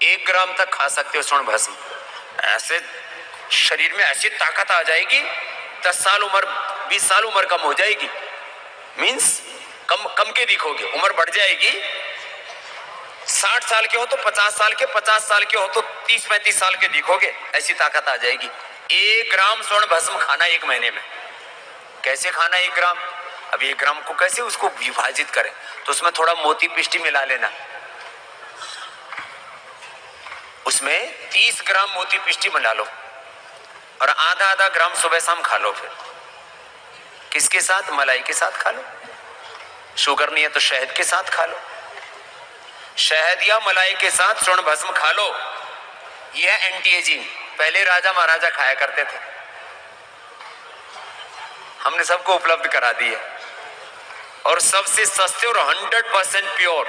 1 ग्राम तक खा सकते हो स्वर्ण भस्म। ऐसे शरीर में ऐसी ताकत आ जाएगी, 10 साल उम्र, 20 साल उम्र कम हो जाएगी, मीन्स कम कम के दिखोगे, उम्र बढ़ जाएगी। 60 साल के हो तो 50 साल के, 50 साल के हो तो 30-35 साल के दिखोगे, ऐसी ताकत आ जाएगी। 1 ग्राम स्वर्ण भस्म खाना 1 महीने में। कैसे खाना 1 ग्राम? अब 1 ग्राम को कैसे उसको विभाजित करें, तो उसमें थोड़ा मोती पिष्टी मिला लेना, उसमें 30 ग्राम मोती पिष्टी मिला लो और आधा ग्राम सुबह शाम खा लो। फिर किसके साथ? मलाई के साथ खा लो। शुगर नहीं है तो शहद के साथ खा लो। शहद या मलाई के साथ स्वर्ण भस्म खा लो। यह एंटी एजिंग, पहले राजा महाराजा खाया करते थे, हमने सबको उपलब्ध करा दी है, और सबसे सस्ते और 100% प्योर।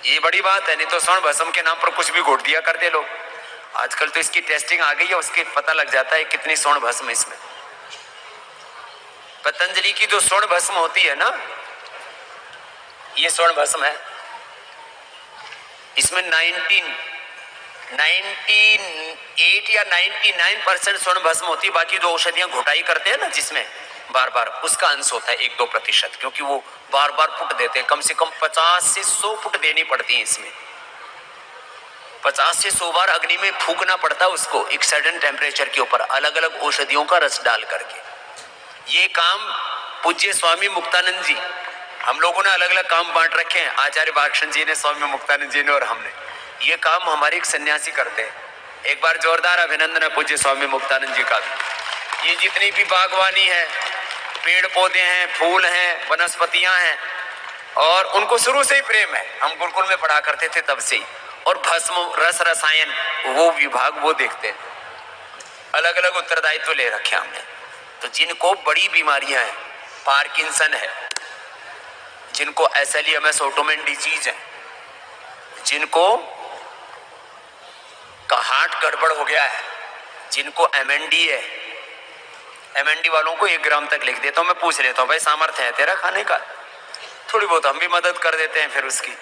ये बड़ी बात है, नहीं तो स्वर्ण भस्म के नाम पर कुछ भी घोट दिया करते लोग। आजकल तो इसकी टेस्टिंग आ गई है, उसके पता लग जाता है कितनी स्वर्ण भस्म है इसमें। पतंजलि की जो स्वर्ण भस्म होती है ना, ये स्वर्ण भस्म है, इसमें 98 या 99% स्वर्ण भस्म होती है। बाकी जो औषधियां घोटाई करते हैं ना जिसमें बार बार, उसका अंश होता है 1-2%, क्योंकि वो बार बार फुट देते हैं। कम से कम 50 से 100 फुट देनी पड़ती है इसमें, 50 से 100 बार अग्नि में फूकना पड़ता है उसको, एक सडन टेम्परेचर के ऊपर, अलग अलग औषधियों का रस डाल करके। ये काम पूज्य स्वामी मुक्तानंद जी, हम लोगों ने अलग अलग काम बांट रखे हैं, आचार्य बालकृष्ण जी ने, स्वामी मुक्तानंद जी ने और हमने। ये काम हमारे एक सन्यासी करते हैं। एक बार जोरदार अभिनंदन है पूज्य स्वामी मुक्तानंद जी का। ये जितनी भी बागवानी है, पेड़ पौधे हैं, फूल हैं, वनस्पतियां हैं, और उनको शुरू से ही प्रेम है, हम गुरुकुल में पढ़ा करते थे तब से ही। और भस्म, रस रसायन, वो विभाग वो देखते हैं। अलग अलग उत्तरदायित्व ले रखे हमने। तो जिनको बड़ी बीमारियां हैं, पार्किंसन है, जिनको SLEMS ऑटोमेन डिजीज है, जिनको का हार्ट गड़बड़ हो गया है, जिनको MND है, MND वालों को 1 ग्राम तक लिख देता हूं मैं, पूछ लेता हूं भाई सामर्थ्य है तेरा खाने का? थोड़ी बहुत हम भी मदद कर देते हैं, फिर उसकी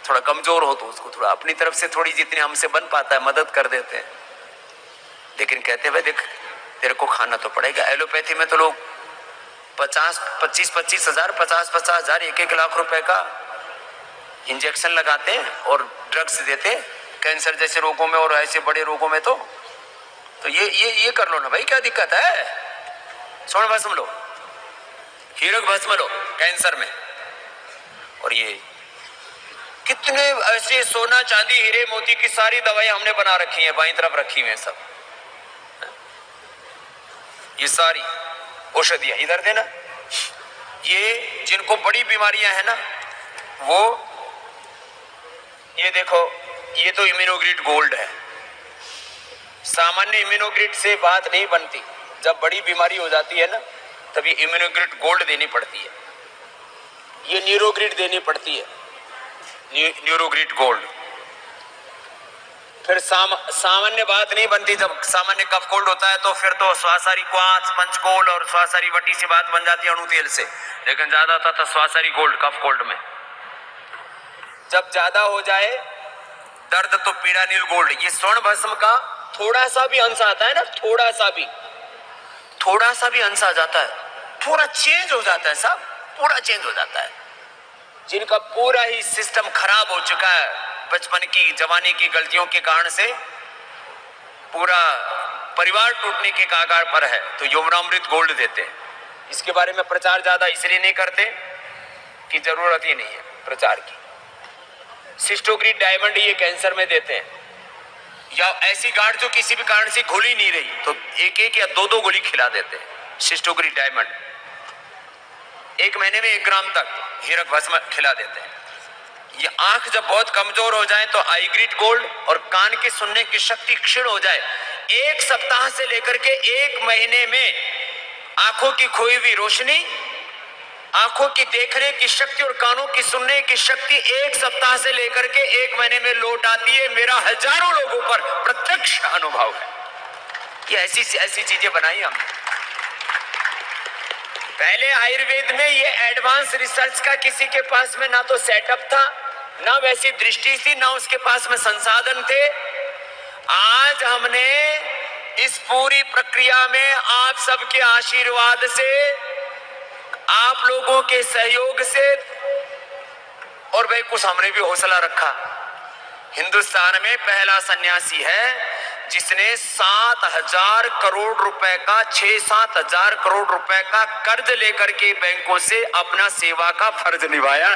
थोड़ा कमजोर हो तो उसको थोड़ा अपनी तरफ से थोड़ी जितनी हमसे बन पाता है मदद कर देते हैं। लेकिन कहते हैं भाई देख तेरे को खाना तो पड़ेगा। एलोपैथी में तो लोग 25-25 हजार, 50-50 हजार, 1-1 लाख रुपए का इंजेक्शन लगाते हैं और ड्रग्स देते हैं कैंसर जैसे रोगों में और ऐसे बड़े रोगों में। तो ये कर लो ना भाई, क्या दिक्कत है? स्वर्ण भस्म लो, हीरक भस्म लो कैंसर में। और ये कितने ऐसे सोना चांदी हीरे मोती की सारी दवाई हमने बना रखी है, बाईं तरफ रखी हुई है सब, ये सारी औषधियां इधर देना। ये जिनको बड़ी बीमारियां है ना, वो ये देखो, ये तो इम्यूनोग्रिड गोल्ड है। सामान्य इम्यूनोग्रिड से बात नहीं बनती, जब बड़ी बीमारी हो जाती है ना तभी इम्यूनोग्रिड गोल्ड देनी पड़ती है, ये न्यूरोग्रिड देनी पड़ती है, न्यूरोग्रिड गोल्ड। फिर सामान्य बात नहीं बनती, जब सामान्य कफ कोल्ड होता है तो फिर तो स्वासारी क्वार्ट्ज, पंचकोल और स्वासारी वटी से बात बन जाती है अणु तेल से, लेकिन ज्यादा होता था स्वासारी गोल्ड कफ कोल्ड में। जब ज्यादा हो जाए दर्द तो पीड़ानील गोल्ड। ये स्वर्ण भस्म का थोड़ा सा भी अंश आता है ना, थोड़ा सा भी अंश आ जाता है, पूरा चेंज हो जाता है, सब पूरा चेंज हो जाता है। जिनका पूरा ही सिस्टम खराब हो चुका है बचपन की जवानी की गलतियों के कारण से, पूरा परिवार टूटने के कगार पर है, तो यौवनामृत गोल्ड देते हैं। इसके बारे में प्रचार ज्यादा इसलिए नहीं करते कि जरूरत ही नहीं है प्रचार की। सिस्टोग्रिड डायमंड ये कैंसर में देते हैं, या ऐसी गांठ जो किसी भी कारण से घुल ही नहीं रही तो 1-1 या 2-2 गोली खिला देते हैं सिस्टोग्रिड डायमंड। 1 महीने में 1 ग्राम तक हीरक भस्म खिला देते हैं। ये आंख जब बहुत कमजोर हो जाए तो आईग्रिड गोल्ड, और कान की सुनने की शक्ति क्षीण हो जाए, 1 सप्ताह से लेकर के 1 महीने में आंखों की खोई हुई रोशनी, आंखों की देखने की शक्ति और कानों की सुनने की शक्ति 1 सप्ताह से लेकर के 1 महीने में लौट आती है। मेरा हजारों लोगों पर प्रत्यक्ष अनुभव है। ये ऐसी चीजें बनाई हमने। पहले आयुर्वेद में ये एडवांस रिसर्च का किसी के पास में ना तो सेटअप था, ना वैसी दृष्टि थी, ना उसके पास में संसाधन थे। आज हमने इस पूरी प्रक्रिया में आप सबके आशीर्वाद से, आप लोगों के सहयोग से, और भाई कुछ हमने भी हौसला रखा। हिंदुस्तान में पहला सन्यासी है जिसने 7,000 करोड़ रुपए का, 6-7 हजार करोड़ रुपए का कर्ज लेकर के बैंकों से अपना सेवा का फर्ज निभाया।